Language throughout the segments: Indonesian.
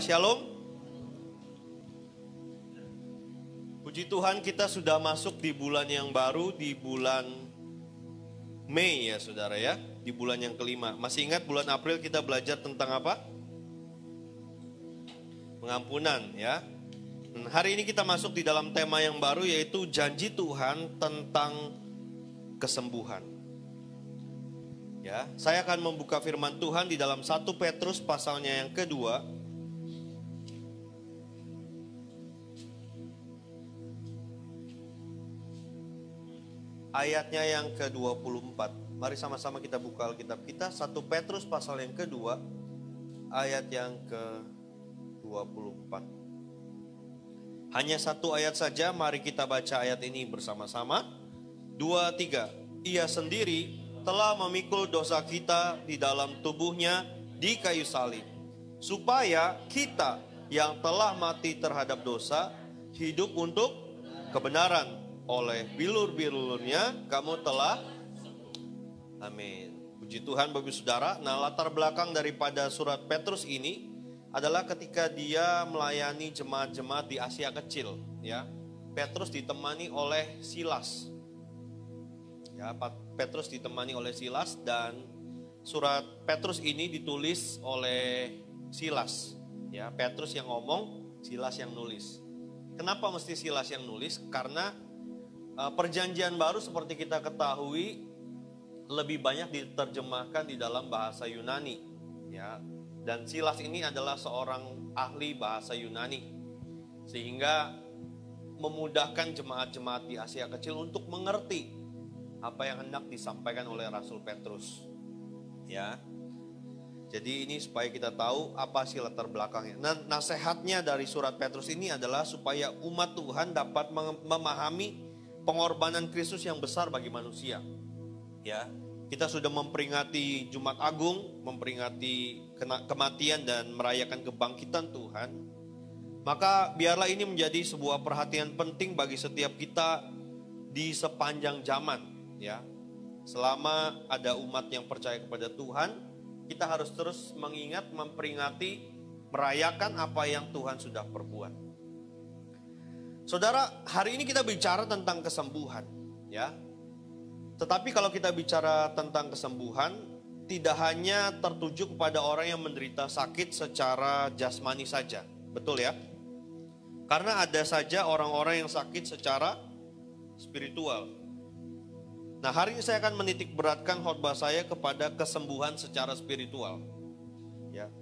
saudara, shalom. Puji Tuhan, kita sudah masuk di bulan yang baru, di bulan Mei ya saudara ya, di bulan yang kelima. Masih ingat bulan April kita belajar tentang apa? Pengampunan ya. Hari ini kita masuk di dalam tema yang baru, yaitu janji Tuhan tentang kesembuhan. Ya, saya akan membuka firman Tuhan di dalam 1 Petrus pasalnya yang kedua. Ayatnya yang ke-24. Mari sama-sama kita buka Alkitab kita. 1 Petrus pasal yang kedua, ayat yang ke-24. Hanya satu ayat saja, mari kita baca ayat ini bersama-sama. 2, 3. Ia sendiri telah memikul dosa kita di dalam tubuhnya di kayu salib, supaya kita yang telah mati terhadap dosa hidup untuk kebenaran. Oleh bilur-bilurnya kamu telah, amin. Puji Tuhan Bapak Saudara. Nah, latar belakang daripada surat Petrus ini adalah ketika dia melayani jemaat-jemaat di Asia Kecil ya. Petrus ditemani oleh Silas. Ya, Petrus ditemani oleh Silas, dan surat Petrus ini ditulis oleh Silas. Ya, Petrus yang ngomong, Silas yang nulis. Kenapa mesti Silas yang nulis? Karena perjanjian baru seperti kita ketahui lebih banyak diterjemahkan di dalam bahasa Yunani. Ya, dan Silas ini adalah seorang ahli bahasa Yunani, sehingga memudahkan jemaat-jemaat di Asia Kecil untuk mengerti apa yang hendak disampaikan oleh Rasul Petrus. Ya. Jadi ini supaya kita tahu apa sih latar belakangnya. Nah, nasihatnya dari surat Petrus ini adalah supaya umat Tuhan dapat memahami pengorbanan Kristus yang besar bagi manusia. Ya. Kita sudah memperingati Jumat Agung, memperingati kematian dan merayakan kebangkitan Tuhan. Maka biarlah ini menjadi sebuah perhatian penting bagi setiap kita di sepanjang zaman. Ya, selama ada umat yang percaya kepada Tuhan, kita harus terus mengingat, memperingati, merayakan apa yang Tuhan sudah perbuat. Saudara, hari ini kita bicara tentang kesembuhan, ya. Tetapi kalau kita bicara tentang kesembuhan, tidak hanya tertuju kepada orang yang menderita sakit secara jasmani saja, betul ya? Karena ada saja orang-orang yang sakit secara spiritual. Nah, hari ini saya akan menitik beratkan khotbah saya kepada kesembuhan secara spiritual. Ya.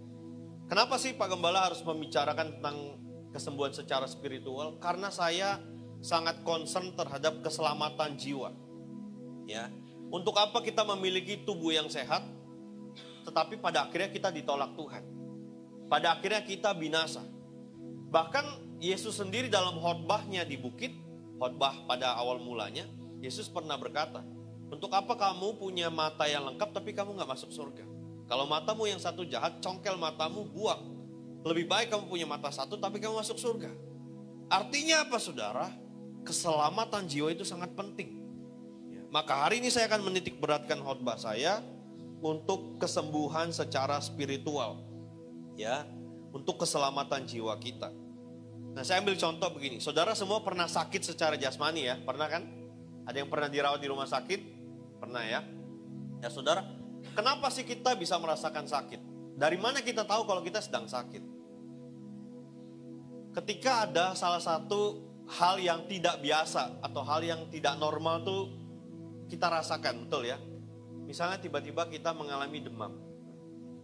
Kenapa sih Pak Gembala harus membicarakan tentang kesembuhan secara spiritual? Karena saya sangat concern terhadap keselamatan jiwa. Ya. Untuk apa kita memiliki tubuh yang sehat, tetapi pada akhirnya kita ditolak Tuhan. Pada akhirnya kita binasa. Bahkan Yesus sendiri dalam khotbahnya di bukit, khotbah pada awal mulanya, Yesus pernah berkata, untuk apa kamu punya mata yang lengkap tapi kamu gak masuk surga? Kalau matamu yang satu jahat, congkel matamu, buang. Lebih baik kamu punya mata satu tapi kamu masuk surga. Artinya apa saudara? Keselamatan jiwa itu sangat penting. Ya, maka hari ini saya akan menitik beratkan khotbah saya untuk kesembuhan secara spiritual. Ya, untuk keselamatan jiwa kita. Nah, saya ambil contoh begini. Saudara semua pernah sakit secara jasmani ya? Pernah kan? Ada yang pernah dirawat di rumah sakit? Pernah ya? Ya saudara, kenapa sih kita bisa merasakan sakit? Dari mana kita tahu kalau kita sedang sakit? Ketika ada salah satu hal yang tidak biasa atau hal yang tidak normal tuh kita rasakan, betul ya? Misalnya tiba-tiba kita mengalami demam.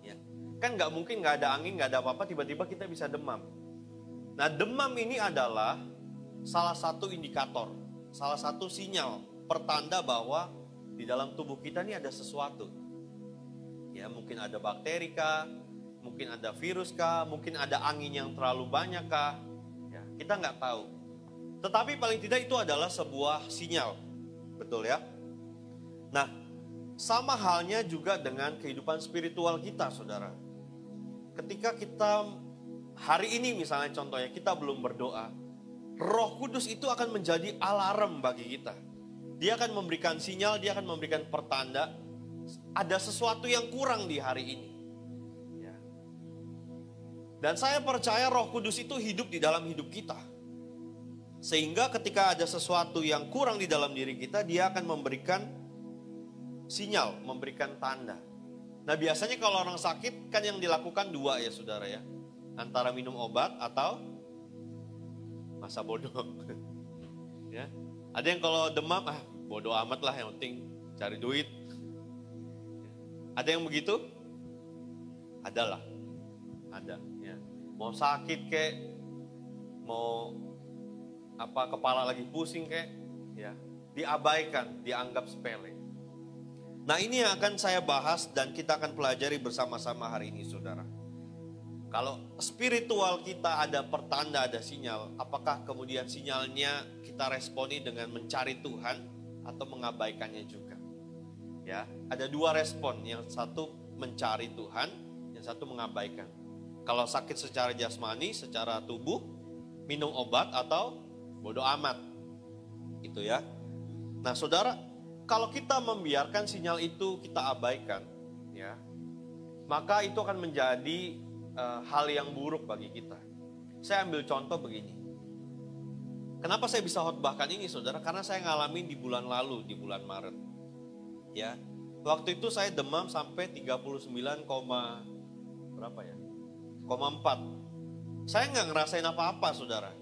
Ya. Kan gak mungkin gak ada angin, gak ada apa-apa, tiba-tiba kita bisa demam. Nah, demam ini adalah salah satu indikator, salah satu sinyal, pertanda bahwa di dalam tubuh kita ini ada sesuatu. Ya, mungkin ada bakteri kah, mungkin ada virus kah, mungkin ada angin yang terlalu banyak kah. Ya, kita nggak tahu. Tetapi paling tidak itu adalah sebuah sinyal. Betul ya? Nah, sama halnya juga dengan kehidupan spiritual kita, saudara. Ketika kita hari ini misalnya contohnya kita belum berdoa, Roh Kudus itu akan menjadi alarm bagi kita. Dia akan memberikan sinyal, dia akan memberikan pertanda ada sesuatu yang kurang di hari ini. Ya. Dan saya percaya Roh Kudus itu hidup di dalam hidup kita. Sehingga ketika ada sesuatu yang kurang di dalam diri kita, dia akan memberikan sinyal, memberikan tanda. Nah biasanya kalau orang sakit kan yang dilakukan dua ya saudara ya. Antara minum obat atau masa bodoh. Ya. Ada yang kalau demam, bodoh amat lah, yang penting cari duit. Ada yang begitu? Adalah. Ada. Ya. Mau sakit kek, mau kepala lagi pusing kek, ya diabaikan, dianggap sepele. Nah ini yang akan saya bahas dan kita akan pelajari bersama-sama hari ini saudara. Kalau spiritual kita ada pertanda, ada sinyal, apakah kemudian sinyalnya kita responi dengan mencari Tuhan atau mengabaikannya juga? Ya, ada dua respon, yang satu mencari Tuhan, yang satu mengabaikan. Kalau sakit secara jasmani, secara tubuh, minum obat atau bodoh amat. Itu ya. Nah, saudara, kalau kita membiarkan sinyal itu kita abaikan, ya, maka itu akan menjadi hal yang buruk bagi kita. Saya ambil contoh begini. Kenapa saya bisa khotbahkan ini, saudara? Karena saya ngalamin di bulan lalu, di bulan Maret. Ya, waktu itu saya demam sampai 39, berapa ya? 4. Saya nggak ngerasain apa-apa, saudara.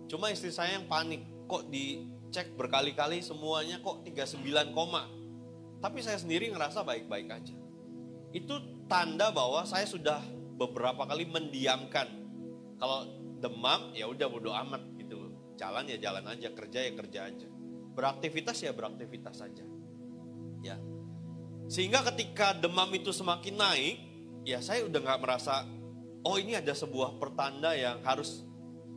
Cuma istri saya yang panik. Kok dicek berkali-kali semuanya kok 39, tapi saya sendiri ngerasa baik-baik aja. Itu tanda bahwa saya sudah beberapa kali mendiamkan. Kalau demam ya udah bodo amat gitu. Jalan ya jalan aja, kerja ya kerja aja. Beraktivitas ya beraktivitas saja. Ya. Sehingga ketika demam itu semakin naik, ya saya udah nggak merasa, oh ini ada sebuah pertanda yang harus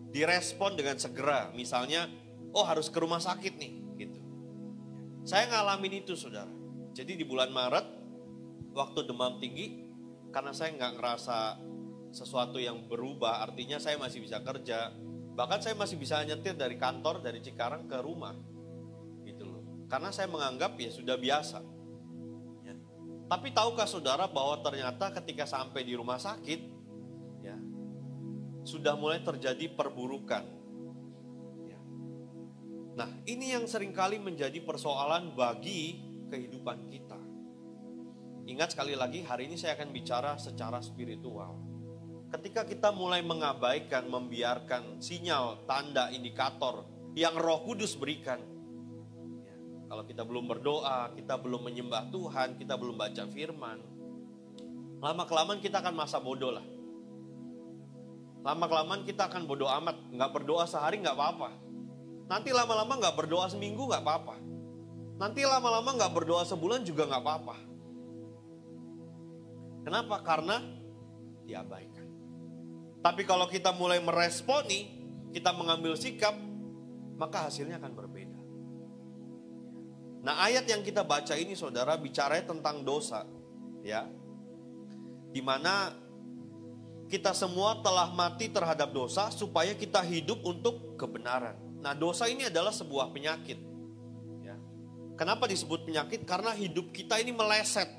direspon dengan segera. Misalnya, oh harus ke rumah sakit nih, gitu. Saya ngalamin itu saudara. Jadi di bulan Maret, waktu demam tinggi, karena saya nggak ngerasa sesuatu yang berubah, artinya saya masih bisa kerja. Bahkan saya masih bisa nyetir dari kantor, dari Cikarang ke rumah. Gitu loh. Karena saya menganggap ya sudah biasa. Ya. Tapi tahukah saudara bahwa ternyata ketika sampai di rumah sakit, ya, sudah mulai terjadi perburukan. Ya. Nah ini yang seringkali menjadi persoalan bagi kehidupan kita. Ingat sekali lagi, hari ini saya akan bicara secara spiritual. Ketika kita mulai mengabaikan, membiarkan sinyal, tanda, indikator yang Roh Kudus berikan. Ya, kalau kita belum berdoa, kita belum menyembah Tuhan, kita belum baca firman. Lama-kelamaan kita akan masa bodoh lah. Lama-kelamaan kita akan bodoh amat. Nggak berdoa sehari nggak apa-apa. Nanti lama-lama nggak berdoa seminggu nggak apa-apa. Nanti lama-lama nggak berdoa sebulan juga nggak apa-apa. Kenapa? Karena diabaikan. Tapi kalau kita mulai meresponi, kita mengambil sikap, maka hasilnya akan berbeda. Nah ayat yang kita baca ini saudara bicara tentang dosa. Ya, dimana kita semua telah mati terhadap dosa supaya kita hidup untuk kebenaran. Nah dosa ini adalah sebuah penyakit. Ya. Kenapa disebut penyakit? Karena hidup kita ini meleset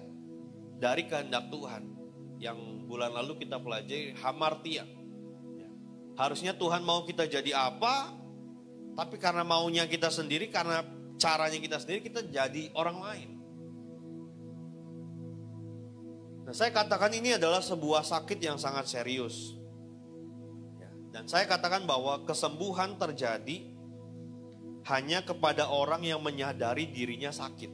dari kehendak Tuhan. Yang bulan lalu kita pelajari hamartia. Ya. Harusnya Tuhan mau kita jadi apa, tapi karena maunya kita sendiri, karena caranya kita sendiri, kita jadi orang lain. Nah saya katakan ini adalah sebuah sakit yang sangat serius. Ya. Dan saya katakan bahwa kesembuhan terjadi hanya kepada orang yang menyadari dirinya sakit.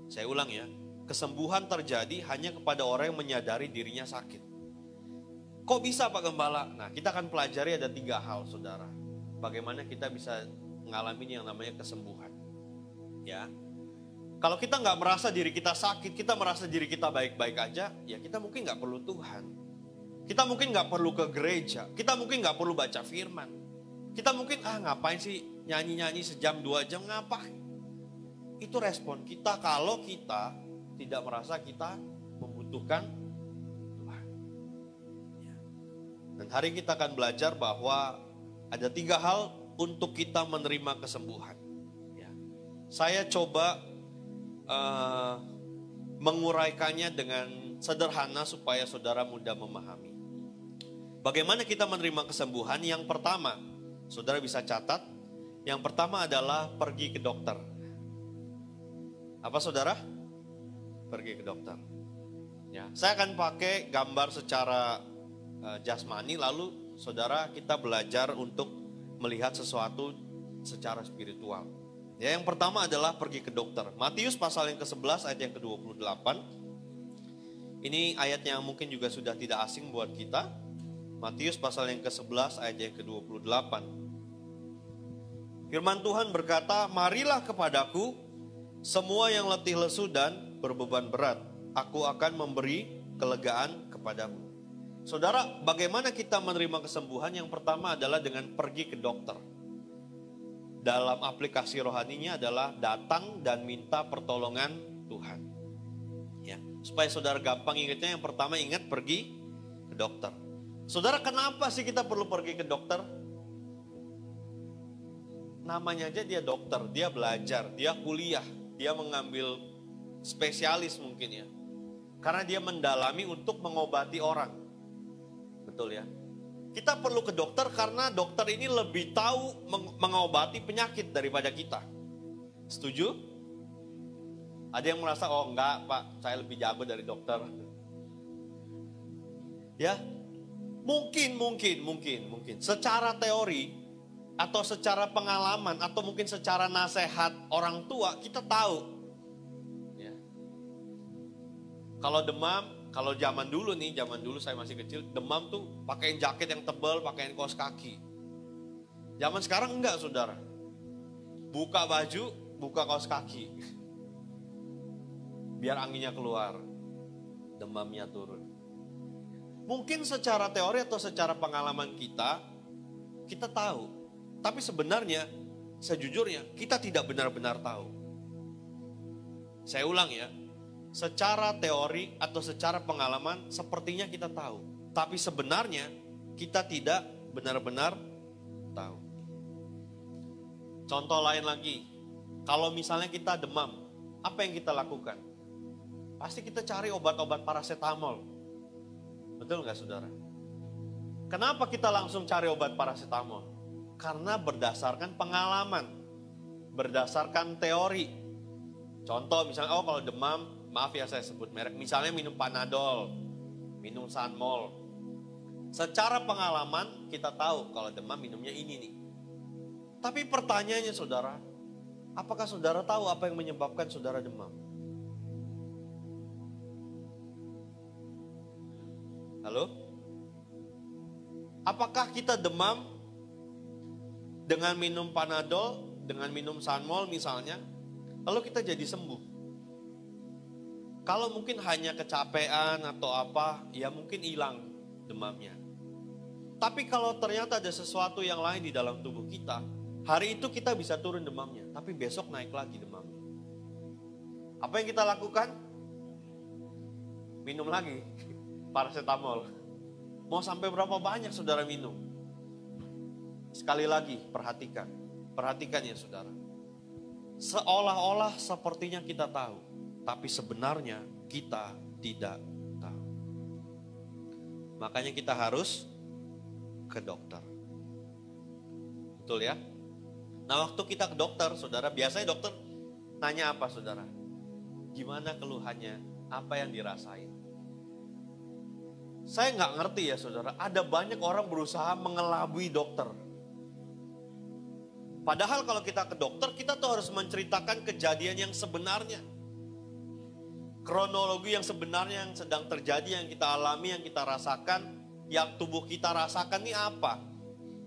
Saya ulang ya. Kesembuhan terjadi hanya kepada orang yang menyadari dirinya sakit. Kok bisa Pak Gembala? Nah kita akan pelajari ada 3 hal saudara. Bagaimana kita bisa mengalami yang namanya kesembuhan. Ya, kalau kita nggak merasa diri kita sakit, kita merasa diri kita baik-baik aja, ya kita mungkin nggak perlu Tuhan. Kita mungkin nggak perlu ke gereja. Kita mungkin nggak perlu baca firman. Kita mungkin ngapain sih nyanyi-nyanyi sejam 2 jam, ngapain? Itu respon kita kalau kita tidak merasa kita membutuhkan Tuhan. Ya. Dan hari kita akan belajar bahwa ada 3 hal untuk kita menerima kesembuhan. Ya. Saya coba menguraikannya dengan sederhana supaya saudara mudah memahami. Bagaimana kita menerima kesembuhan? Yang pertama, saudara bisa catat, yang pertama adalah pergi ke dokter. Apa saudara? Pergi ke dokter. Ya, saya akan pakai gambar secara jasmani, lalu saudara kita belajar untuk melihat sesuatu secara spiritual. Ya, yang pertama adalah pergi ke dokter. Matius pasal yang ke-11 ayat yang ke-28. Ini ayat yang mungkin juga sudah tidak asing buat kita. Matius pasal yang ke-11 ayat yang ke-28. Firman Tuhan berkata, "Marilah kepadaku semua yang letih lesu dan berbeban berat. Aku akan memberi kelegaan kepadamu." Saudara, bagaimana kita menerima kesembuhan? Yang pertama adalah dengan pergi ke dokter. Dalam aplikasi rohaninya adalah datang dan minta pertolongan Tuhan. Ya, supaya saudara gampang ingatnya, yang pertama ingat pergi ke dokter. Saudara, kenapa sih kita perlu pergi ke dokter? Namanya aja dia dokter, dia belajar, dia kuliah, dia mengambil spesialis mungkin ya. Karena dia mendalami untuk mengobati orang. Betul ya? Kita perlu ke dokter karena dokter ini lebih tahu mengobati penyakit daripada kita. Setuju? Ada yang merasa, oh enggak Pak, saya lebih jago dari dokter. Ya, mungkin. Secara teori atau secara pengalaman atau mungkin secara nasihat orang tua kita tahu. Ya. Kalau demam, kalau zaman dulu saya masih kecil, demam tuh pakaiin jaket yang tebal, pakaiin kaos kaki. Zaman sekarang enggak, saudara. Buka baju, buka kaos kaki. Biar anginnya keluar, demamnya turun. Mungkin secara teori atau secara pengalaman kita tahu. Tapi sebenarnya, sejujurnya, kita tidak benar-benar tahu. Saya ulang ya, secara teori atau secara pengalaman sepertinya kita tahu. Tapi sebenarnya kita tidak benar-benar tahu. Contoh lain lagi, kalau misalnya kita demam, apa yang kita lakukan? Pasti kita cari obat-obat paracetamol. Betul nggak saudara? Kenapa kita langsung cari obat paracetamol? Karena berdasarkan pengalaman, berdasarkan teori. Contoh misalnya, kalau demam, maaf ya saya sebut merek, misalnya minum Panadol, minum Sanmol. Secara pengalaman kita tahu kalau demam minumnya ini nih. Tapi pertanyaannya saudara, apakah saudara tahu apa yang menyebabkan saudara demam? Halo? Apakah kita demam dengan minum Panadol, dengan minum Sanmol misalnya, lalu kita jadi sembuh? Kalau mungkin hanya kecapean atau apa, ya mungkin hilang demamnya. Tapi kalau ternyata ada sesuatu yang lain di dalam tubuh kita, hari itu kita bisa turun demamnya, tapi besok naik lagi demamnya. Apa yang kita lakukan? Minum lagi paracetamol. Mau sampai berapa banyak saudara minum? Sekali lagi perhatikan ya saudara. Seolah-olah sepertinya kita tahu, tapi sebenarnya kita tidak tahu. Makanya kita harus ke dokter. Betul ya? Nah, waktu kita ke dokter, saudara, biasanya dokter nanya apa saudara? Gimana keluhannya? Apa yang dirasain? Saya nggak ngerti ya saudara, ada banyak orang berusaha mengelabui dokter. Padahal kalau kita ke dokter, kita tuh harus menceritakan kejadian yang sebenarnya. Kronologi yang sebenarnya yang sedang terjadi, yang kita alami, yang kita rasakan, yang tubuh kita rasakan ini apa?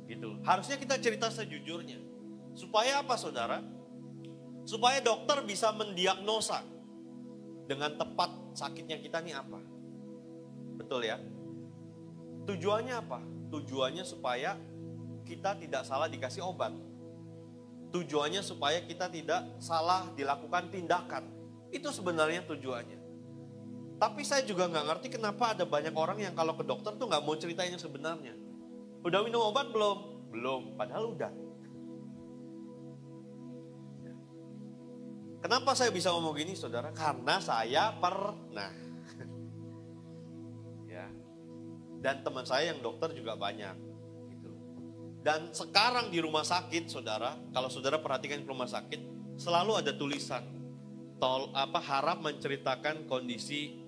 Gitu. Harusnya kita cerita sejujurnya. Supaya apa saudara? Supaya dokter bisa mendiagnosa dengan tepat sakitnya kita ini apa. Betul ya? Tujuannya apa? Tujuannya supaya kita tidak salah dikasih obat. Tujuannya supaya kita tidak salah dilakukan tindakan. Itu sebenarnya tujuannya. Tapi saya juga nggak ngerti kenapa ada banyak orang yang kalau ke dokter tuh nggak mau ceritain yang sebenarnya. Udah minum obat belum? Belum, padahal udah. Kenapa saya bisa ngomong gini saudara? Karena saya pernah. Ya. Dan teman saya yang dokter juga banyak. Gitu. Dan sekarang di rumah sakit, saudara, kalau saudara perhatikan ke rumah sakit, selalu ada tulisan, harap menceritakan kondisi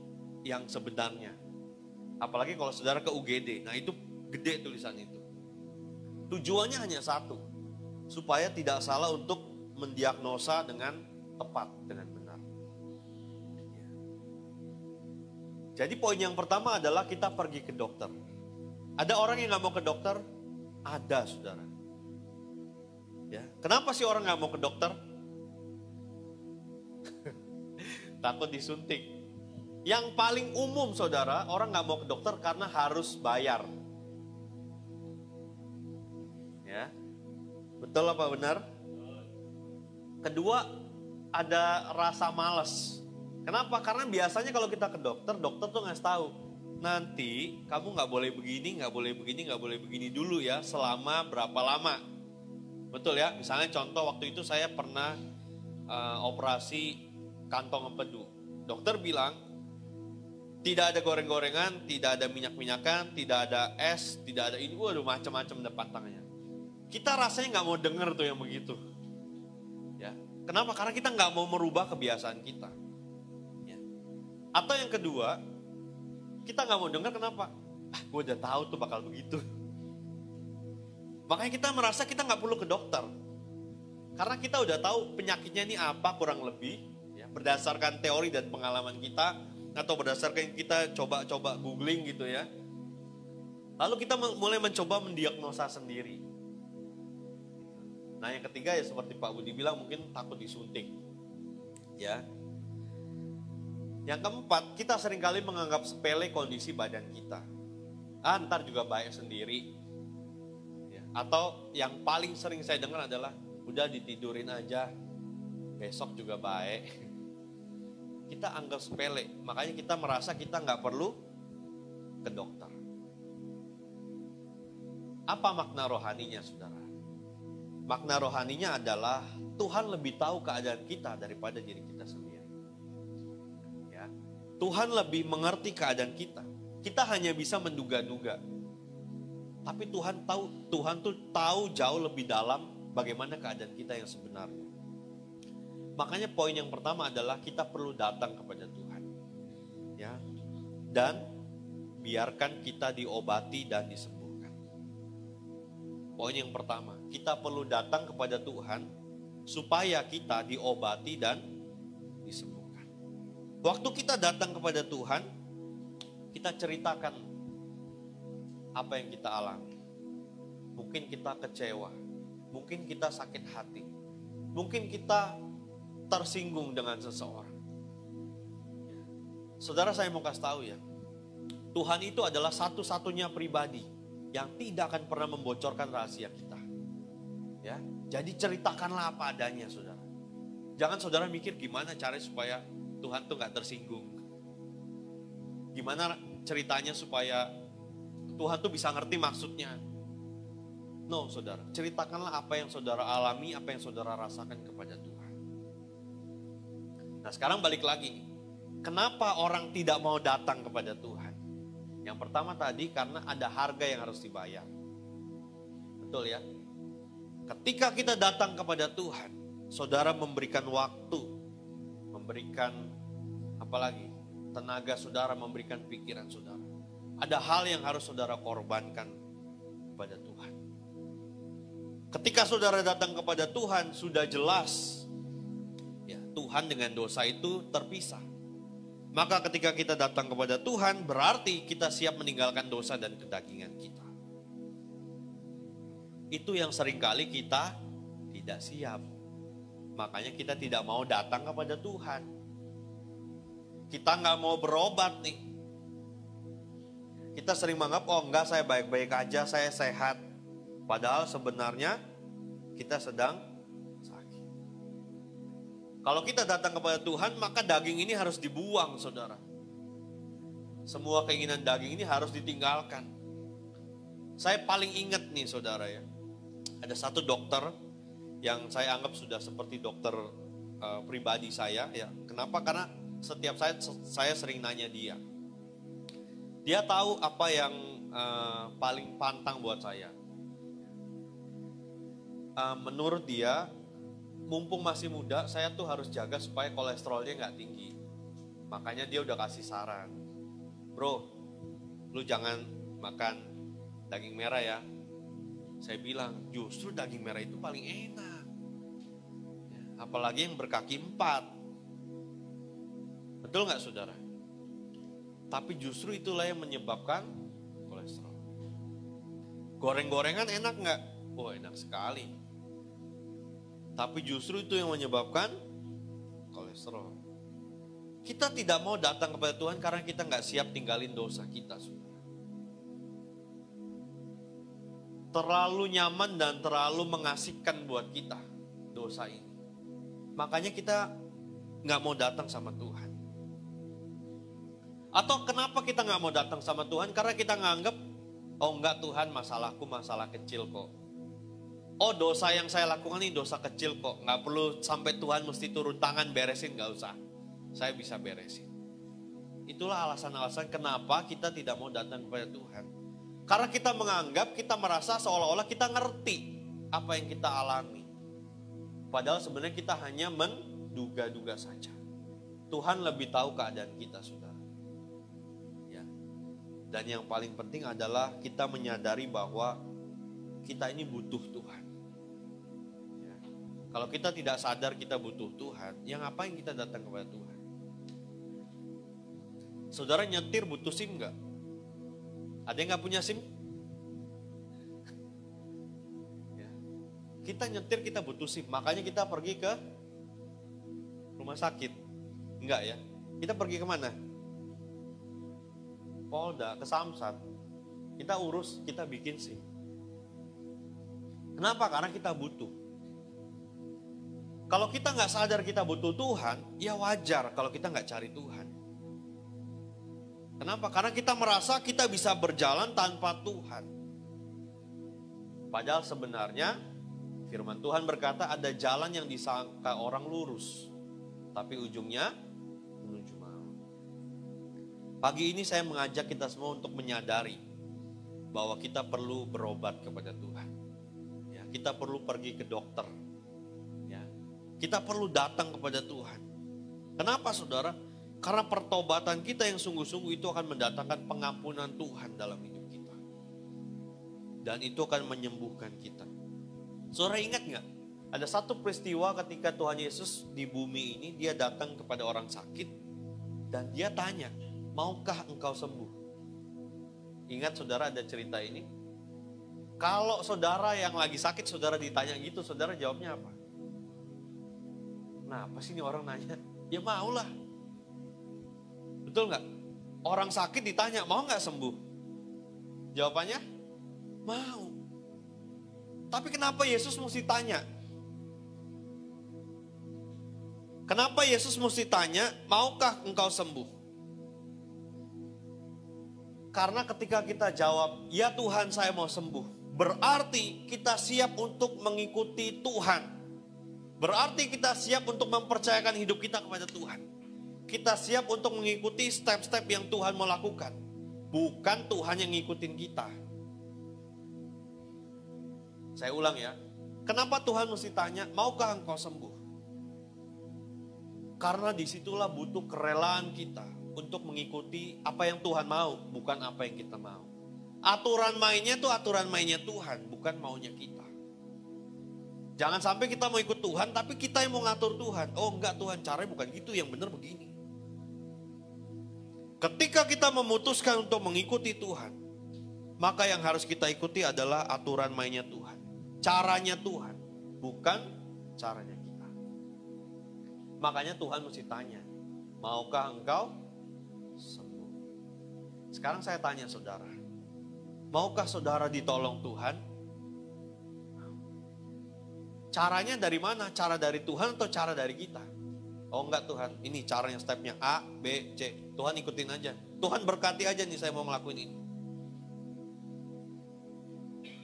yang sebenarnya. Apalagi kalau saudara ke UGD, nah itu gede tulisan itu. Tujuannya hanya satu, supaya tidak salah untuk mendiagnosa dengan tepat, dengan benar. Jadi poin yang pertama adalah kita pergi ke dokter. Ada orang yang gak mau ke dokter? Ada, saudara. Ya, kenapa sih orang gak mau ke dokter? Takut disuntik. Yang paling umum, saudara, orang gak mau ke dokter karena harus bayar. Ya, betul apa benar? Kedua, ada rasa malas. Kenapa? Karena biasanya kalau kita ke dokter, dokter tuh ngasih tahu, nanti kamu nggak boleh begini, nggak boleh begini, nggak boleh begini dulu ya, selama berapa lama. Betul ya? Misalnya contoh waktu itu saya pernah operasi kantong empedu. Dokter bilang, tidak ada goreng-gorengan, tidak ada minyak-minyakan, tidak ada es, tidak ada ini, waduh macam-macam depan tangannya. Kita rasanya nggak mau denger tuh yang begitu. Ya, kenapa? Karena kita nggak mau merubah kebiasaan kita. Atau yang kedua, kita nggak mau dengar kenapa? Gue udah tahu tuh bakal begitu. Makanya kita merasa kita nggak perlu ke dokter. Karena kita udah tahu penyakitnya ini apa kurang lebih. Ya, berdasarkan teori dan pengalaman kita. Atau berdasarkan kita coba-coba googling gitu ya. Lalu kita mulai mencoba mendiagnosa sendiri. Nah yang ketiga ya seperti Pak Budi bilang mungkin takut disuntik. Ya. Yang keempat, kita seringkali menganggap sepele kondisi badan kita. Ntar juga baik sendiri. Ya. Atau yang paling sering saya dengar adalah, udah ditidurin aja, besok juga baik. Kita anggap sepele, makanya kita merasa kita nggak perlu ke dokter. Apa makna rohaninya, saudara? Makna rohaninya adalah Tuhan lebih tahu keadaan kita daripada diri kita sendiri. Tuhan lebih mengerti keadaan kita. Kita hanya bisa menduga-duga. Tapi Tuhan tuh tahu jauh lebih dalam bagaimana keadaan kita yang sebenarnya. Makanya poin yang pertama adalah kita perlu datang kepada Tuhan. Ya. Dan biarkan kita diobati dan disembuhkan. Poin yang pertama, kita perlu datang kepada Tuhan supaya kita diobati dan disembuhkan. Waktu kita datang kepada Tuhan, kita ceritakan apa yang kita alami. Mungkin kita kecewa, mungkin kita sakit hati, mungkin kita tersinggung dengan seseorang. Saudara, saya mau kasih tahu ya, Tuhan itu adalah satu-satunya pribadi yang tidak akan pernah membocorkan rahasia kita. Ya, jadi ceritakanlah apa adanya, saudara. Jangan saudara mikir gimana caranya supaya Tuhan tuh gak tersinggung. Gimana ceritanya supaya Tuhan tuh bisa ngerti maksudnya. No, saudara. Ceritakanlah apa yang saudara alami, apa yang saudara rasakan kepada Tuhan. Nah sekarang balik lagi. Kenapa orang tidak mau datang kepada Tuhan? Yang pertama tadi karena ada harga yang harus dibayar. Betul ya? Ketika kita datang kepada Tuhan, saudara memberikan waktu, memberikan apalagi tenaga saudara, memberikan pikiran saudara. Ada hal yang harus saudara korbankan kepada Tuhan. Ketika saudara datang kepada Tuhan, sudah jelas ya, Tuhan dengan dosa itu terpisah. Maka ketika kita datang kepada Tuhan, berarti kita siap meninggalkan dosa dan kedagingan kita. Itu yang seringkali kita tidak siap. Makanya kita tidak mau datang kepada Tuhan. Kita nggak mau berobat nih. Kita sering menganggap, oh enggak, saya baik-baik aja, saya sehat. Padahal sebenarnya kita sedang sakit. Kalau kita datang kepada Tuhan, maka daging ini harus dibuang, saudara. Semua keinginan daging ini harus ditinggalkan. Saya paling ingat nih, saudara ya. Ada satu dokter yang saya anggap sudah seperti dokter pribadi saya. Ya, kenapa? Karena setiap saya sering nanya dia. Dia tahu apa yang paling pantang buat saya. Menurut dia, mumpung masih muda, saya tuh harus jaga supaya kolesterolnya nggak tinggi. Makanya dia udah kasih saran, bro, lu jangan makan daging merah ya. Saya bilang, justru daging merah itu paling enak. Apalagi yang berkaki 4. Betul nggak saudara? Tapi justru itulah yang menyebabkan kolesterol. Goreng-gorengan enak nggak? Oh, enak sekali. Tapi justru itu yang menyebabkan kolesterol. Kita tidak mau datang kepada Tuhan karena kita nggak siap tinggalin dosa kita, saudara. Terlalu nyaman dan terlalu mengasihkan buat kita dosa ini. Makanya kita nggak mau datang sama Tuhan. Atau kenapa kita nggak mau datang sama Tuhan? Karena kita nganggap, oh enggak Tuhan, masalahku masalah kecil kok. Oh, dosa yang saya lakukan ini dosa kecil kok. Nggak perlu sampai Tuhan mesti turun tangan beresin, nggak usah. Saya bisa beresin. Itulah alasan-alasan kenapa kita tidak mau datang kepada Tuhan. Karena kita menganggap, kita merasa seolah-olah kita ngerti apa yang kita alami. Padahal sebenarnya kita hanya menduga-duga saja. Tuhan lebih tahu keadaan kita, saudara. Ya. Dan yang paling penting adalah kita menyadari bahwa kita ini butuh Tuhan. Ya. Kalau kita tidak sadar kita butuh Tuhan, ya ngapain kita datang kepada Tuhan? Saudara nyetir butuh SIM nggak? Ada yang gak punya SIM? Ya. Kita nyetir kita butuh SIM. Makanya kita pergi ke rumah sakit. Enggak ya. Kita pergi kemana? Polda, ke Samsat. Kita urus, kita bikin SIM. Kenapa? Karena kita butuh. Kalau kita gak sadar kita butuh Tuhan, ya wajar kalau kita gak cari Tuhan. Kenapa? Karena kita merasa kita bisa berjalan tanpa Tuhan. Padahal sebenarnya firman Tuhan berkata ada jalan yang disangka orang lurus, tapi ujungnya menuju maut. Pagi ini saya mengajak kita semua untuk menyadari bahwa kita perlu berobat kepada Tuhan. Ya, kita perlu pergi ke dokter. Ya, kita perlu datang kepada Tuhan. Kenapa saudara? Karena pertobatan kita yang sungguh-sungguh itu akan mendatangkan pengampunan Tuhan dalam hidup kita. Dan itu akan menyembuhkan kita. Saudara ingat gak? Ada satu peristiwa ketika Tuhan Yesus di bumi ini, dia datang kepada orang sakit. Dan dia tanya, maukah engkau sembuh? Ingat saudara ada cerita ini? Kalau saudara yang lagi sakit, saudara ditanya gitu, saudara jawabnya apa? Kenapa sih ini orang nanya? Ya maulah. Betul nggak? Orang sakit ditanya, mau nggak sembuh? Jawabannya, mau. Tapi kenapa Yesus mesti tanya? Kenapa Yesus mesti tanya, maukah engkau sembuh? Karena ketika kita jawab, ya Tuhan saya mau sembuh. Berarti kita siap untuk mengikuti Tuhan. Berarti kita siap untuk mempercayakan hidup kita kepada Tuhan. Kita siap untuk mengikuti step-step yang Tuhan mau lakukan. Bukan Tuhan yang ngikutin kita. Saya ulang ya. Kenapa Tuhan mesti tanya, maukah engkau sembuh? Karena disitulah butuh kerelaan kita untuk mengikuti apa yang Tuhan mau, bukan apa yang kita mau. Aturan mainnya itu aturan mainnya Tuhan, bukan maunya kita. Jangan sampai kita mau ikut Tuhan, tapi kita yang mau ngatur Tuhan. Oh enggak Tuhan, caranya bukan gitu, yang benar begini. Ketika kita memutuskan untuk mengikuti Tuhan, maka yang harus kita ikuti adalah aturan mainnya Tuhan. Caranya Tuhan, bukan caranya kita. Makanya Tuhan mesti tanya, maukah engkau sembuh? Sekarang saya tanya saudara, maukah saudara ditolong Tuhan? Caranya dari mana? Cara dari Tuhan atau cara dari kita? Oh enggak Tuhan, ini caranya stepnya A, B, C. Tuhan ikutin aja. Tuhan berkati aja nih saya mau ngelakuin ini.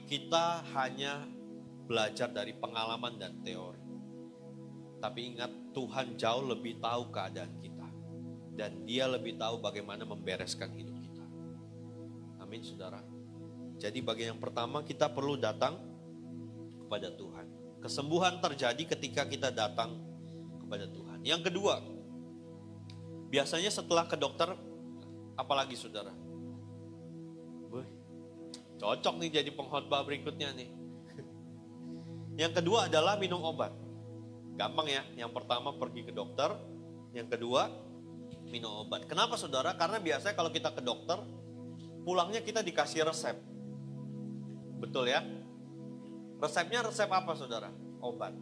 Kita hanya belajar dari pengalaman dan teori. Tapi ingat Tuhan jauh lebih tahu keadaan kita. Dan dia lebih tahu bagaimana membereskan hidup kita. Amin saudara. Jadi bagian yang pertama kita perlu datang kepada Tuhan. Kesembuhan terjadi ketika kita datang kepada Tuhan. Yang kedua, biasanya setelah ke dokter, apalagi saudara? Wih, cocok nih jadi pengkhotbah berikutnya nih. Yang kedua adalah minum obat. Gampang ya, yang pertama pergi ke dokter, yang kedua minum obat. Kenapa saudara? Karena biasanya kalau kita ke dokter, pulangnya kita dikasih resep. Betul ya? Resepnya resep apa saudara? Obat.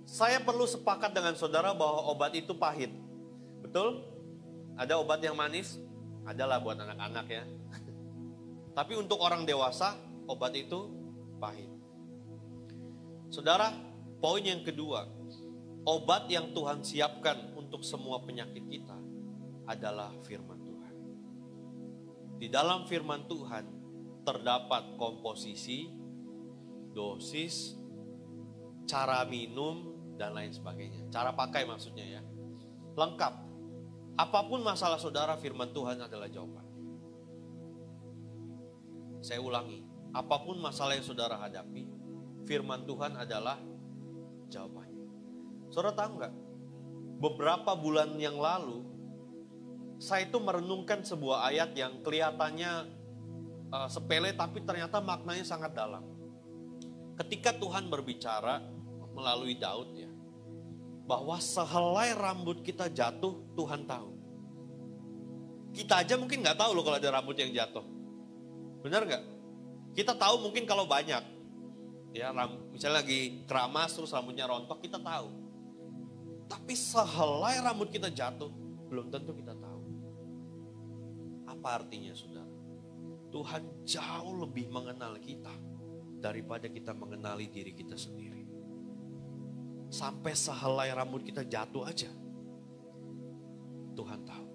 Saya perlu sepakat dengan saudara bahwa obat itu pahit. Betul? Ada obat yang manis? Adalah buat anak-anak ya. Tapi untuk orang dewasa, obat itu pahit. Saudara, poin yang kedua, obat yang Tuhan siapkan untuk semua penyakit kita adalah firman Tuhan. Di dalam firman Tuhan terdapat komposisi, dosis, cara minum, dan lain sebagainya. Cara pakai maksudnya ya. Lengkap. Apapun masalah saudara, firman Tuhan adalah jawaban. Saya ulangi, apapun masalah yang saudara hadapi, firman Tuhan adalah jawabannya. Saudara tahu nggak? Beberapa bulan yang lalu, saya itu merenungkan sebuah ayat yang kelihatannya sepele tapi ternyata maknanya sangat dalam. Ketika Tuhan berbicara melalui Daud ya, bahwa sehelai rambut kita jatuh, Tuhan tahu. Kita aja mungkin nggak tahu loh kalau ada rambut yang jatuh. Benar nggak? Kita tahu mungkin kalau banyak. Ya, misalnya lagi keramas terus rambutnya rontok, kita tahu. Tapi sehelai rambut kita jatuh, belum tentu kita tahu. Apa artinya saudara? Tuhan jauh lebih mengenal kita daripada kita mengenali diri kita sendiri. Sampai sehelai rambut kita jatuh aja, Tuhan tahu.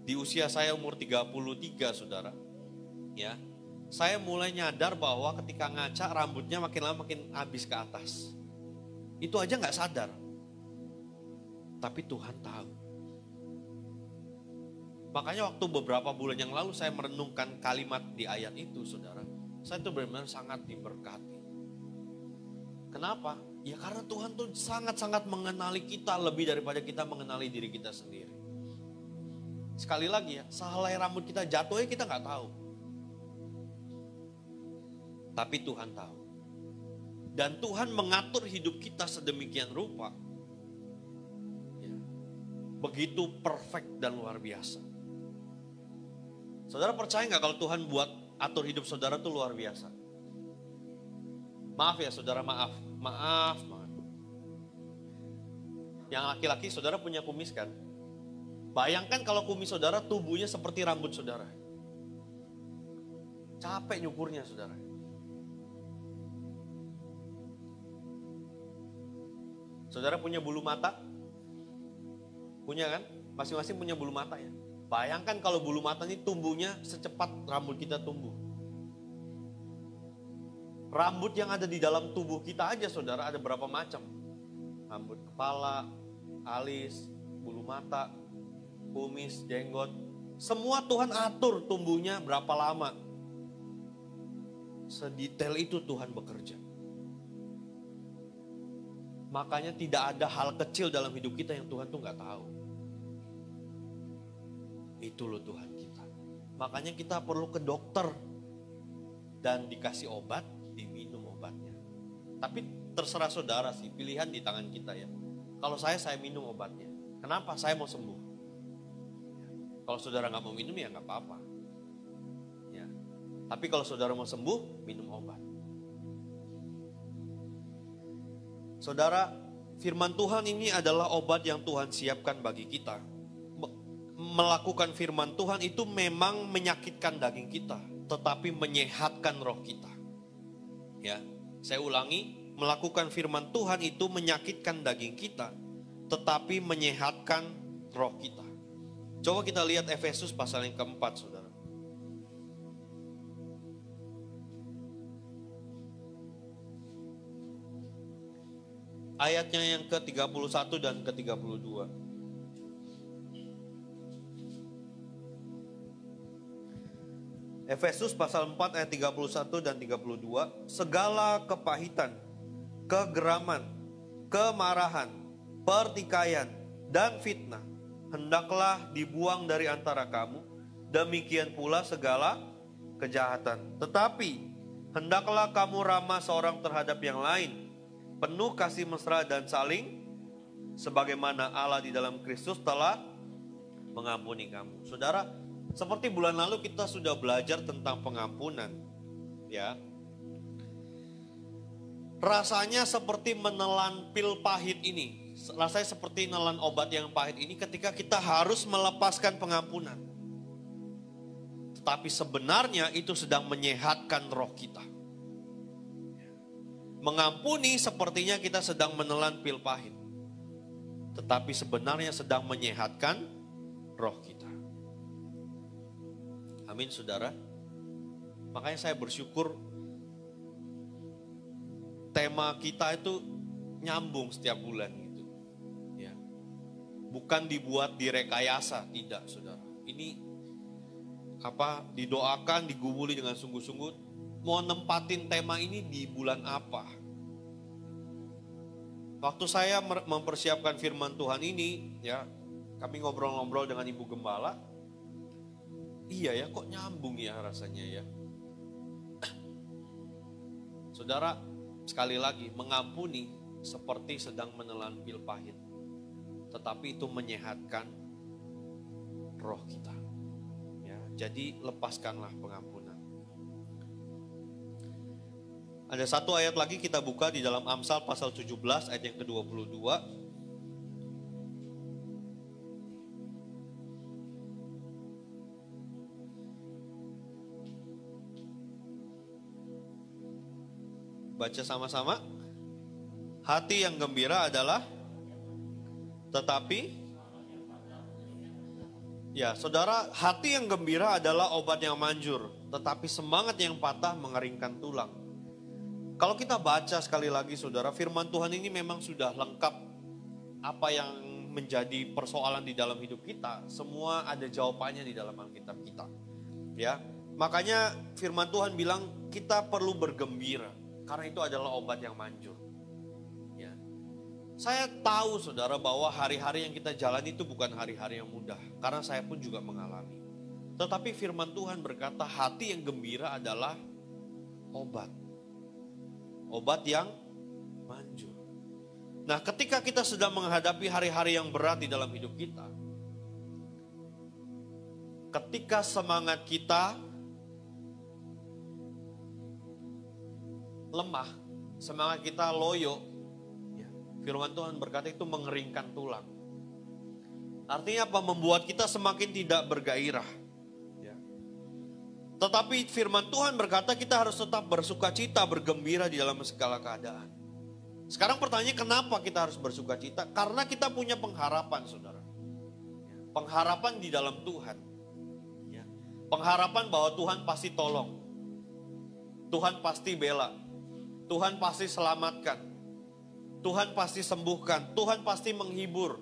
Di usia saya umur 33 saudara, ya, saya mulai nyadar bahwa ketika ngaca rambutnya makin lama makin habis ke atas. Itu aja gak sadar. Tapi Tuhan tahu. Makanya waktu beberapa bulan yang lalu saya merenungkan kalimat di ayat itu saudara. Saya tuh benar-benar sangat diberkati. Kenapa? Ya karena Tuhan tuh sangat-sangat mengenali kita lebih daripada kita mengenali diri kita sendiri. Sekali lagi ya, sehelai rambut kita jatuhnya kita gak tahu. Tapi Tuhan tahu. Dan Tuhan mengatur hidup kita sedemikian rupa. Ya, begitu perfect dan luar biasa. Saudara percaya nggak kalau Tuhan buat atur hidup saudara tuh luar biasa? Maaf ya saudara, maaf. Yang laki-laki saudara punya kumis kan? Bayangkan kalau kumis saudara tubuhnya seperti rambut saudara. Capek nyukurnya saudara. Saudara punya bulu mata? Punya kan? Masing-masing punya bulu mata ya. Bayangkan kalau bulu mata ini tumbuhnya secepat rambut kita tumbuh. Rambut yang ada di dalam tubuh kita aja saudara ada berapa macam. Rambut kepala, alis, bulu mata, kumis, jenggot. Semua Tuhan atur tumbuhnya berapa lama. Sedetail itu Tuhan bekerja. Makanya tidak ada hal kecil dalam hidup kita yang Tuhan tuh gak tahu. Itu loh Tuhan kita. Makanya kita perlu ke dokter dan dikasih obat, diminum obatnya. Tapi terserah saudara sih, pilihan di tangan kita ya. Kalau saya minum obatnya. Kenapa? Saya mau sembuh. Kalau saudara gak mau minum ya gak apa-apa. Ya. Tapi kalau saudara mau sembuh, minum obat. Saudara, firman Tuhan ini adalah obat yang Tuhan siapkan bagi kita. Melakukan firman Tuhan itu memang menyakitkan daging kita, tetapi menyehatkan roh kita. Ya, saya ulangi, melakukan firman Tuhan itu menyakitkan daging kita, tetapi menyehatkan roh kita. Coba kita lihat Efesus pasal yang keempat, saudara. Ayatnya yang ke-31 dan ke-32. Efesus pasal 4 ayat 31 dan 32. Segala kepahitan, kegeraman, kemarahan, pertikaian, dan fitnah hendaklah dibuang dari antara kamu. Demikian pula segala kejahatan. Tetapi hendaklah kamu ramah seorang terhadap yang lain, penuh kasih mesra dan saling, sebagaimana Allah di dalam Kristus telah mengampuni kamu. Saudara, seperti bulan lalu kita sudah belajar tentang pengampunan, ya. Rasanya seperti menelan pil pahit ini. Rasanya seperti menelan obat yang pahit ini ketika kita harus melepaskan pengampunan. Tetapi sebenarnya itu sedang menyehatkan roh kita. Mengampuni sepertinya kita sedang menelan pil pahit. Tetapi sebenarnya sedang menyehatkan roh kita. Amin, saudara. Makanya saya bersyukur tema kita itu nyambung setiap bulan gitu. Ya. Bukan dibuat direkayasa, tidak, saudara. Ini didoakan, digumuli dengan sungguh-sungguh. Mau nempatin tema ini di bulan apa? Waktu saya mempersiapkan firman Tuhan ini, ya, kami ngobrol-ngobrol dengan Ibu Gembala. Iya ya, kok nyambung ya rasanya ya. Saudara, sekali lagi, mengampuni seperti sedang menelan pil pahit. Tetapi itu menyehatkan roh kita. Ya, jadi lepaskanlah pengampunan. Ada satu ayat lagi kita buka di dalam Amsal pasal 17 ayat yang ke-22. Baca sama-sama. Hati yang gembira adalah, tetapi, ya saudara, hati yang gembira adalah obat yang manjur, tetapi semangat yang patah mengeringkan tulang. Kalau kita baca sekali lagi saudara, firman Tuhan ini memang sudah lengkap apa yang menjadi persoalan di dalam hidup kita. Semua ada jawabannya di dalam Alkitab kita. Ya, makanya firman Tuhan bilang kita perlu bergembira. Karena itu adalah obat yang manjur. Ya. Saya tahu saudara bahwa hari-hari yang kita jalani itu bukan hari-hari yang mudah. Karena saya pun juga mengalami. Tetapi firman Tuhan berkata hati yang gembira adalah obat. Obat yang manjur. Nah, ketika kita sedang menghadapi hari-hari yang berat di dalam hidup kita. Ketika semangat kita lemah, semangat kita loyo, ya, firman Tuhan berkata itu mengeringkan tulang. Artinya apa? Membuat kita semakin tidak bergairah. Ya. Tetapi firman Tuhan berkata kita harus tetap bersuka cita, bergembira di dalam segala keadaan. Sekarang pertanyaannya kenapa kita harus bersuka cita? Karena kita punya pengharapan, saudara. Ya. Pengharapan di dalam Tuhan. Ya. Pengharapan bahwa Tuhan pasti tolong. Tuhan pasti bela. Tuhan pasti selamatkan, Tuhan pasti sembuhkan, Tuhan pasti menghibur,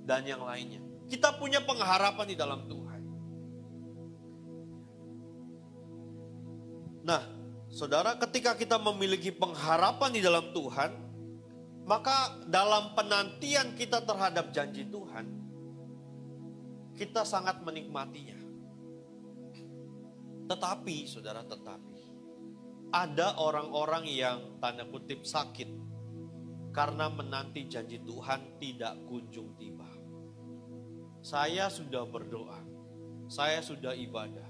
dan yang lainnya. Kita punya pengharapan di dalam Tuhan. Nah, saudara, ketika kita memiliki pengharapan di dalam Tuhan, maka dalam penantian kita terhadap janji Tuhan, kita sangat menikmatinya. Tetapi, saudara, ada orang-orang yang tanda kutip sakit karena menanti janji Tuhan tidak kunjung tiba. Saya sudah berdoa, saya sudah ibadah,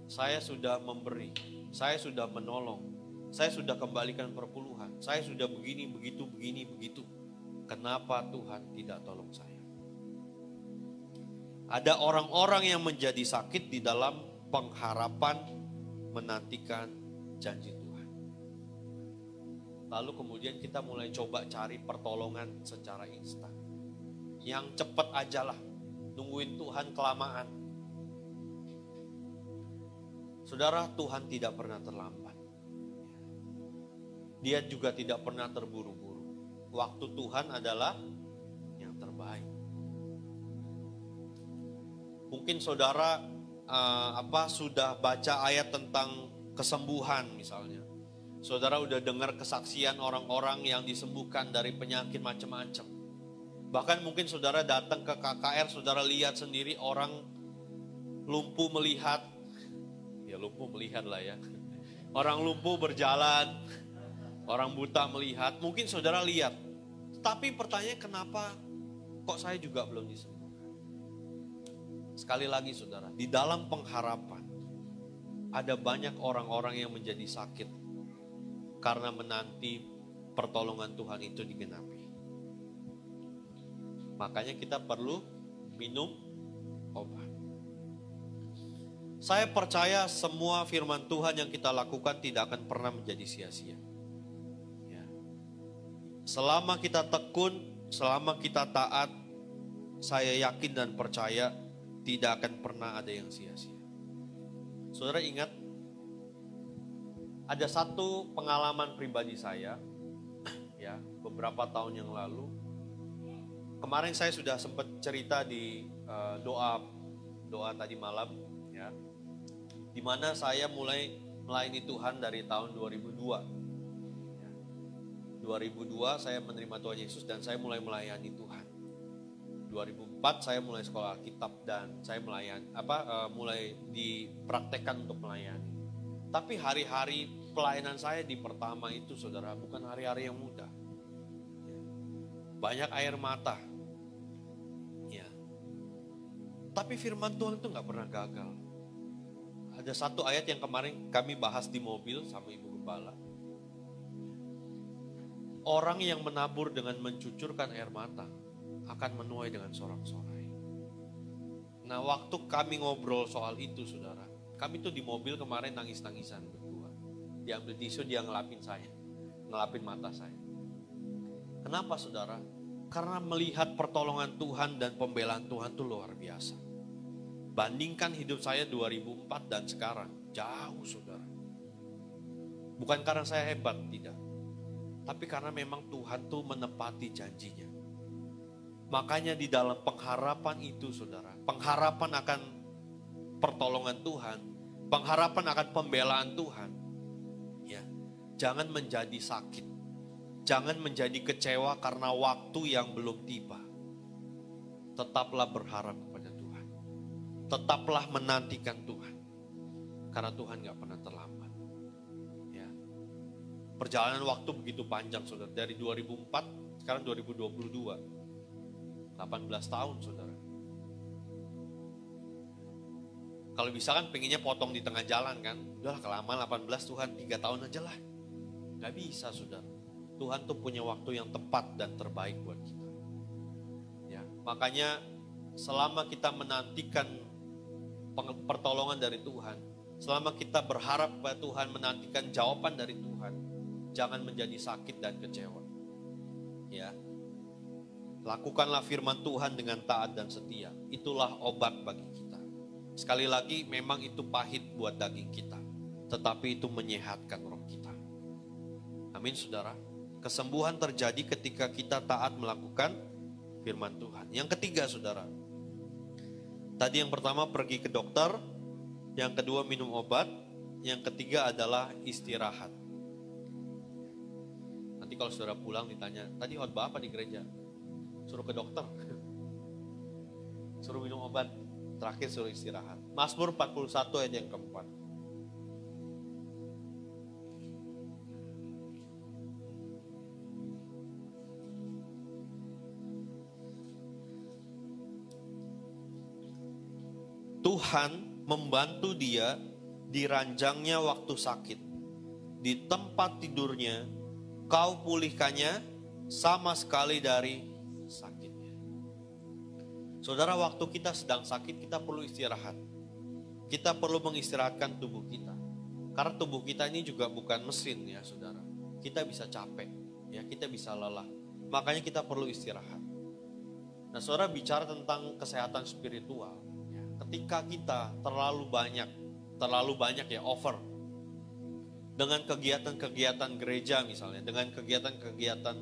saya sudah memberi, saya sudah menolong, saya sudah kembalikan perpuluhan, saya sudah begini, begitu. Kenapa Tuhan tidak tolong saya? Ada orang-orang yang menjadi sakit di dalam pengharapan menantikan janji Tuhan. Lalu kemudian kita mulai coba cari pertolongan secara instan. Yang cepat aja lah, nungguin Tuhan kelamaan. Saudara, Tuhan tidak pernah terlambat. Dia juga tidak pernah terburu-buru. Waktu Tuhan adalah yang terbaik. Mungkin saudara sudah baca ayat tentang kesembuhan misalnya. Saudara udah dengar kesaksian orang-orang yang disembuhkan dari penyakit macam-macam. Bahkan mungkin saudara datang ke KKR, saudara lihat sendiri orang lumpuh melihat. Ya lumpuh melihat lah ya. Orang lumpuh berjalan, orang buta melihat. Mungkin saudara lihat. Tapi pertanyaannya kenapa kok saya juga belum disembuhkan? Sekali lagi saudara, di dalam pengharapan ada banyak orang-orang yang menjadi sakit karena menanti pertolongan Tuhan itu digenapi. Makanya kita perlu minum obat. Saya percaya semua firman Tuhan yang kita lakukan tidak akan pernah menjadi sia-sia. Ya. Selama kita tekun, selama kita taat, saya yakin dan percaya tidak akan pernah ada yang sia-sia. Saudara ingat, ada satu pengalaman pribadi saya, ya beberapa tahun yang lalu. Kemarin saya sudah sempat cerita di doa tadi malam, ya, di mana saya mulai melayani Tuhan dari tahun 2002. Ya. 2002 saya menerima Tuhan Yesus dan saya mulai melayani Tuhan. 2004 saya mulai sekolah Alkitab dan saya mulai dipraktekkan untuk melayani. Tapi hari-hari pelayanan saya di pertama itu saudara bukan hari-hari yang mudah. Banyak air mata. Ya. Tapi firman Tuhan itu gak pernah gagal. Ada satu ayat yang kemarin kami bahas di mobil sama Ibu Gembala. Orang yang menabur dengan mencucurkan air mata akan menuai dengan sorak-sorai. Nah waktu kami ngobrol soal itu saudara, kami tuh di mobil kemarin nangis-nangisan berdua. Diambil tisu, dia ngelapin saya, ngelapin mata saya. Kenapa saudara? Karena melihat pertolongan Tuhan dan pembelaan Tuhan itu luar biasa. Bandingkan hidup saya 2004 dan sekarang, jauh saudara. Bukan karena saya hebat, tidak. Tapi karena memang Tuhan tuh menepati janjinya. Makanya di dalam pengharapan itu saudara, pengharapan akan pertolongan Tuhan, pengharapan akan pembelaan Tuhan, ya, jangan menjadi sakit, jangan menjadi kecewa karena waktu yang belum tiba. Tetaplah berharap kepada Tuhan, tetaplah menantikan Tuhan, karena Tuhan gak pernah terlambat. Ya. Perjalanan waktu begitu panjang saudara, dari 2004 sekarang 2022. 18 tahun saudara. Kalau bisa kan pengennya potong di tengah jalan kan. Udahlah kelamaan 18 Tuhan 3 tahun aja lah. Gak bisa saudara. Tuhan tuh punya waktu yang tepat dan terbaik buat kita. Ya, makanya selama kita menantikan pertolongan dari Tuhan, selama kita berharap kepada Tuhan, menantikan jawaban dari Tuhan, jangan menjadi sakit dan kecewa. Ya. Lakukanlah firman Tuhan dengan taat dan setia. Itulah obat bagi kita. Sekali lagi memang itu pahit buat daging kita. Tetapi itu menyehatkan roh kita. Amin saudara. Kesembuhan terjadi ketika kita taat melakukan firman Tuhan. Yang ketiga saudara. Tadi yang pertama pergi ke dokter. Yang kedua minum obat. Yang ketiga adalah istirahat. Nanti kalau saudara pulang ditanya, tadi khotbah apa di gereja? Suruh ke dokter, suruh minum obat, terakhir suruh istirahat. Mazmur 41 ayat yang keempat. Tuhan membantu dia di ranjangnya waktu sakit. Di tempat tidurnya, kau pulihkannya sama sekali dari sakitnya. Saudara, waktu kita sedang sakit, kita perlu istirahat. Kita perlu mengistirahatkan tubuh kita. Karena tubuh kita ini juga bukan mesin ya saudara. Kita bisa capek, ya kita bisa lelah. Makanya kita perlu istirahat. Nah saudara bicara tentang kesehatan spiritual. Ya, ketika kita terlalu banyak ya over. Dengan kegiatan-kegiatan gereja misalnya, dengan kegiatan-kegiatan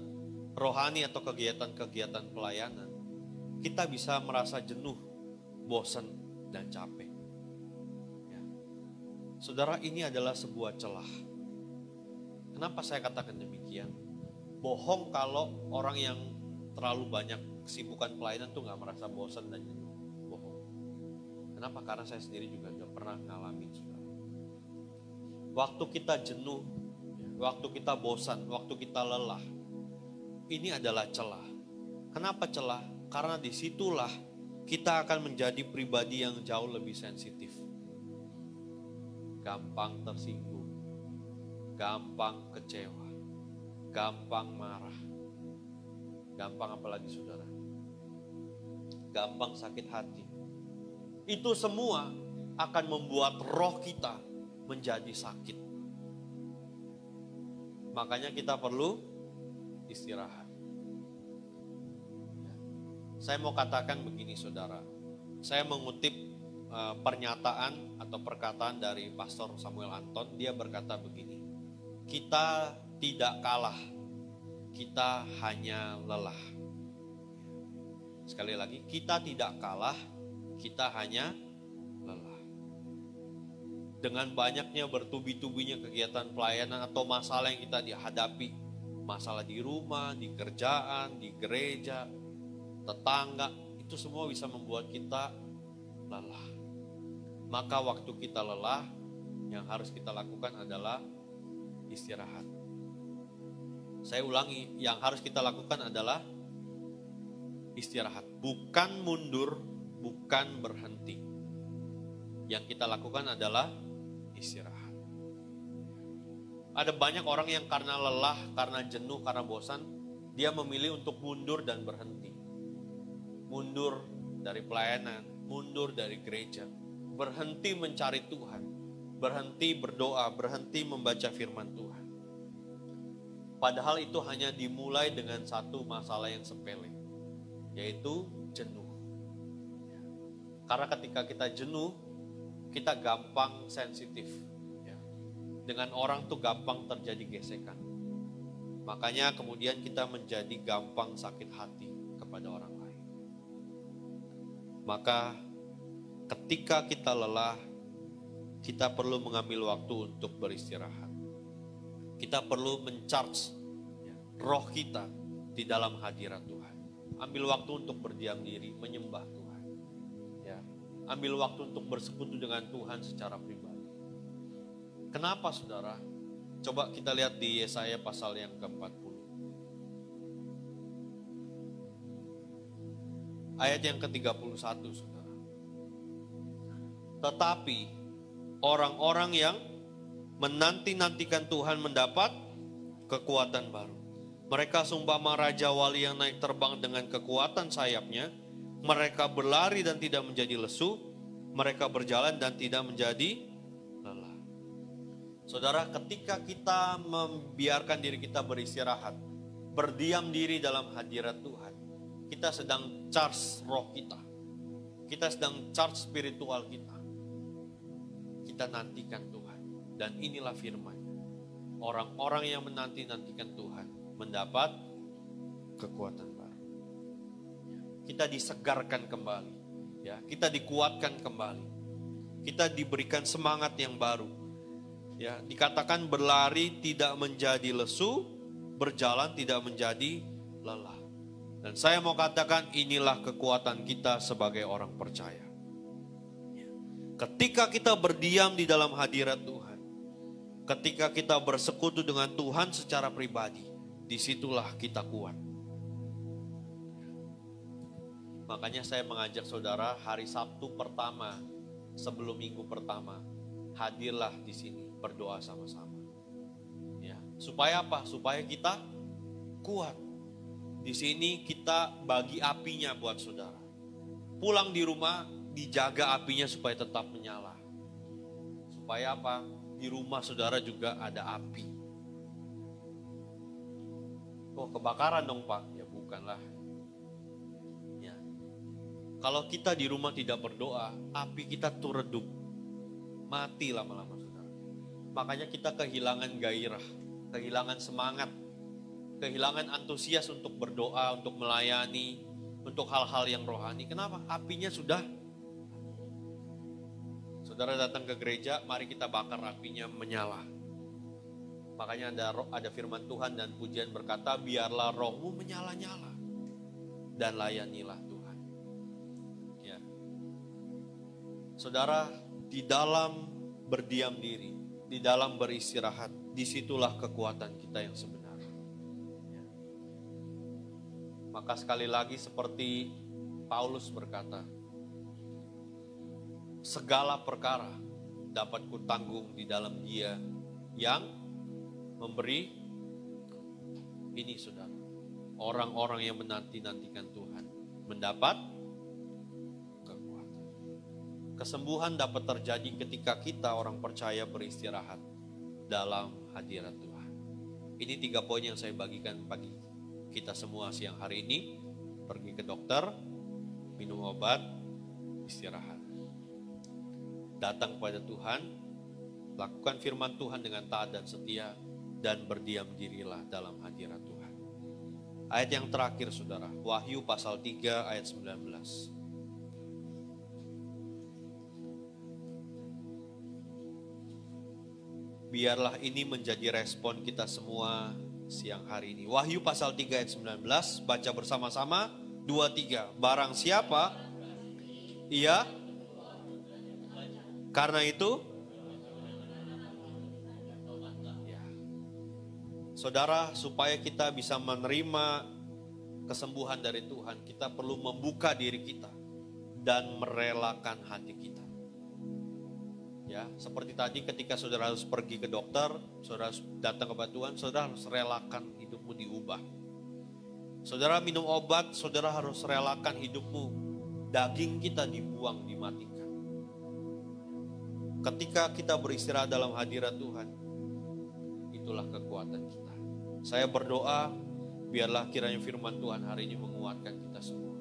rohani atau kegiatan-kegiatan pelayanan, kita bisa merasa jenuh, bosan, dan capek. Saudara, ini adalah sebuah celah. Kenapa saya katakan demikian? Bohong kalau orang yang terlalu banyak kesibukan pelayanan tuh gak merasa bosan dan jenuh. Bohong. Kenapa? Karena saya sendiri juga udah pernah ngalamin, saudara. Waktu kita jenuh, waktu kita bosan, waktu kita lelah, ini adalah celah. Kenapa celah? Karena disitulah kita akan menjadi pribadi yang jauh lebih sensitif. Gampang tersinggung, gampang kecewa, gampang marah. Gampang apalagi saudara? Gampang sakit hati. Itu semua akan membuat roh kita menjadi sakit. Makanya kita perlu istirahat. Saya mau katakan begini saudara. Saya mengutip pernyataan atau perkataan dari Pastor Samuel Anton. Dia berkata begini. Kita tidak kalah. Kita hanya lelah. Sekali lagi, kita tidak kalah. Kita hanya lelah. Dengan banyaknya bertubi-tubinya kegiatan pelayanan atau masalah yang kita dihadapi. Masalah di rumah, di kerjaan, di gereja, tetangga, itu semua bisa membuat kita lelah. Maka waktu kita lelah, yang harus kita lakukan adalah istirahat. Saya ulangi, yang harus kita lakukan adalah istirahat. Bukan mundur, bukan berhenti. Yang kita lakukan adalah istirahat. Ada banyak orang yang karena lelah, karena jenuh, karena bosan, dia memilih untuk mundur dan berhenti. Mundur dari pelayanan, mundur dari gereja, berhenti mencari Tuhan, berhenti berdoa, berhenti membaca firman Tuhan. Padahal itu hanya dimulai dengan satu masalah yang sepele, yaitu jenuh. Karena ketika kita jenuh, kita gampang sensitif. Dengan orang tuh gampang terjadi gesekan. Makanya kemudian kita menjadi gampang sakit hati kepada orang lain. Maka ketika kita lelah, kita perlu mengambil waktu untuk beristirahat. Kita perlu mencharge roh kita di dalam hadirat Tuhan. Ambil waktu untuk berdiam diri, menyembah Tuhan. Ya. Ambil waktu untuk bersekutu dengan Tuhan secara pribadi. Kenapa saudara? Coba kita lihat di Yesaya pasal yang ke-40. Ayat yang ke-31 saudara. Tetapi orang-orang yang menanti-nantikan Tuhan mendapat kekuatan baru. Mereka seumpama raja wali yang naik terbang dengan kekuatan sayapnya. Mereka berlari dan tidak menjadi lesu. Mereka berjalan dan tidak menjadi lelah. Saudara, ketika kita membiarkan diri kita beristirahat, berdiam diri dalam hadirat Tuhan, kita sedang charge roh kita. Kita sedang charge spiritual kita. Kita nantikan Tuhan. Dan inilah firman-Nya. Orang-orang yang menanti-nantikan Tuhan mendapat kekuatan baru. Kita disegarkan kembali. Ya, kita dikuatkan kembali. Kita diberikan semangat yang baru. Ya, dikatakan berlari tidak menjadi lesu, berjalan tidak menjadi lelah. Dan saya mau katakan inilah kekuatan kita sebagai orang percaya. Ketika kita berdiam di dalam hadirat Tuhan, ketika kita bersekutu dengan Tuhan secara pribadi, disitulah kita kuat. Makanya saya mengajak saudara hari Sabtu pertama, sebelum minggu pertama, hadirlah di sini berdoa sama-sama. Ya, supaya apa? Supaya kita kuat. Di sini kita bagi apinya buat saudara. Pulang di rumah dijaga apinya supaya tetap menyala. Supaya apa? Di rumah saudara juga ada api. Oh, kebakaran dong Pak? Ya bukanlah. Ya. Kalau kita di rumah tidak berdoa, api kita tuh redup. Mati lama-lama saudara. Makanya kita kehilangan gairah, kehilangan semangat, kehilangan antusias untuk berdoa, untuk melayani, untuk hal-hal yang rohani. Kenapa? Apinya sudah. Saudara datang ke gereja, mari kita bakar apinya menyala. Makanya ada firman Tuhan dan pujian berkata, biarlah rohmu menyala-nyala dan layanilah Tuhan. Ya. Saudara, di dalam berdiam diri, di dalam beristirahat, disitulah kekuatan kita yang sebenar. Ya. Maka sekali lagi seperti Paulus berkata, segala perkara dapat kutanggung di dalam Dia yang memberi ini, saudara. Orang-orang yang menanti-nantikan Tuhan mendapat kekuatan. Kesembuhan dapat terjadi ketika kita orang percaya beristirahat dalam hadirat Tuhan. Ini 3 poin yang saya bagikan bagi kita semua siang hari ini. Pergi ke dokter, minum obat, istirahat. Datang kepada Tuhan, lakukan firman Tuhan dengan taat dan setia, dan berdiam dirilah dalam hadirat Tuhan. Ayat yang terakhir, saudara, Wahyu pasal 3 ayat 19. Biarlah ini menjadi respon kita semua siang hari ini. Wahyu pasal 3 ayat 19, baca bersama-sama, 2, 3. Barang siapa, ia, karena itu, ya. Saudara, supaya kita bisa menerima kesembuhan dari Tuhan, kita perlu membuka diri kita dan merelakan hati kita. Ya, seperti tadi ketika saudara harus pergi ke dokter, saudara harus datang kepada Tuhan, saudara harus relakan hidupmu diubah. Saudara minum obat, saudara harus relakan hidupmu, daging kita dibuang, dimatikan. Ketika kita beristirahat dalam hadirat Tuhan, itulah kekuatan kita. Saya berdoa, biarlah kiranya firman Tuhan hari ini menguatkan kita semua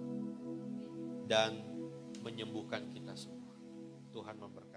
dan menyembuhkan kita semua. Tuhan memberkati.